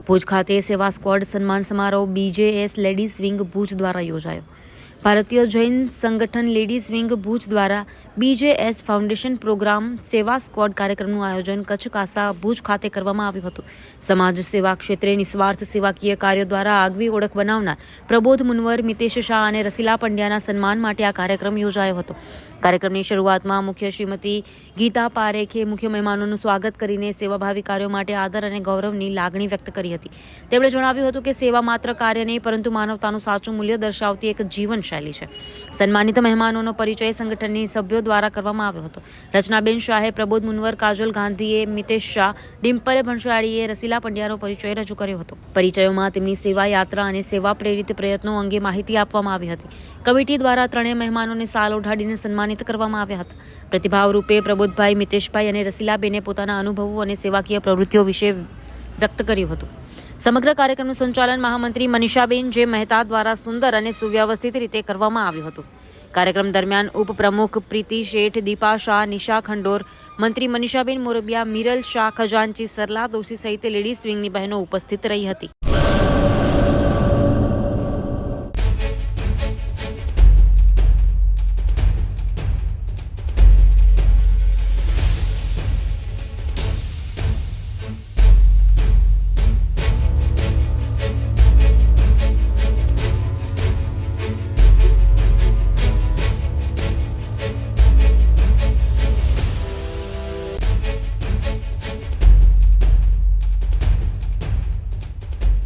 ભુજ ખાતે સેવા સ્ક્વોડ સન્માન સમારોહ BJS લેડીઝ વિંગ ભુજ દ્વારા યોજાયો. ભારતીય જૈન સંગઠન લેડીઝ વિંગ ભુજ દ્વારા BJS ફાઉન્ડેશન પ્રોગ્રામ સેવા સ્ક્વોડ કાર્યક્રમનું આયોજન કચ્છ કાસા ભુજ ખાતે કરવામાં આવ્યું હતું. સમાજ સેવા ક્ષેત્રે નિસ્વાર્થ સેવાકીય કાર્યો દ્વારા આગવી ઓળખ બનાવનાર પ્રબોધ મુનવર, મિતેશ શાહ અને રસીલા પંડ્યાના સન્માન માટે આ કાર્યક્રમ યોજાયો હતો. કાર્યક્રમની શરૂઆતમાં મુખ્ય શ્રીમતી ગીતા પારેખે મુખ્ય મહેમાનોનું સ્વાગત કરીને સેવાભાવી કાર્યો માટે આદર અને ગૌરવની લાગણી વ્યક્ત કરી હતી. તેમણે જણાવ્યું હતું કે સેવા માત્ર કાર્ય નહીં પરંતુ માનવતાનું સાચું મૂલ્ય દર્શાવતી એક જીવનશૈલી છે. સન્માનિત મહેમાનોનો પરિચય સંગઠનની સભ્યો દ્વારા કરવામાં આવ્યો હતો. રચનાબેન શાહે પ્રબોધ મુનવર, કાજલ ગાંધીએ મિતેશ શાહ, ડિમ્પલ ભણસાળીએ રસીલા પંડ્યાનો પરિચય રજૂ કર્યો હતો. પરિચયોમાં તેમની સેવા યાત્રા અને સેવા પ્રેરિત પ્રયત્નો અંગે માહિતી આપવામાં આવી હતી. કમિટી દ્વારા ત્રણેય મહેમાનોને સાલ ઓઢાડીને સન્માનિત કરવામાં આવ્યા હતા. પ્રતિભાવ રૂપે પ્રબોધભાઈ, મિતેશભાઈ અને રસીલાબેને પોતાના અનુભવો અને સેવાકીય પ્રવૃત્તિઓ વિશે વ્યક્ત કર્યું હતું. સમગ્ર કાર્યક્રમનું સંચાલન મહામંત્રી મનીષાબેન જે મહેતા દ્વારા સુંદર અને સુવ્યવસ્થિત રીતે કરવામાં આવ્યું હતું. કાર્યક્રમ દરમિયાન ઉપપ્રમુખ પ્રીતિ શેઠ, દીપા શાહ, નિશા ખંડોર, મંત્રી મનીષાબેન મોરબિયા, મિરલ શાહ, ખજાનચી સરલા દોશી સહિત લેડીઝ વિંગની બહેનો ઉપસ્થિત રહી હતી.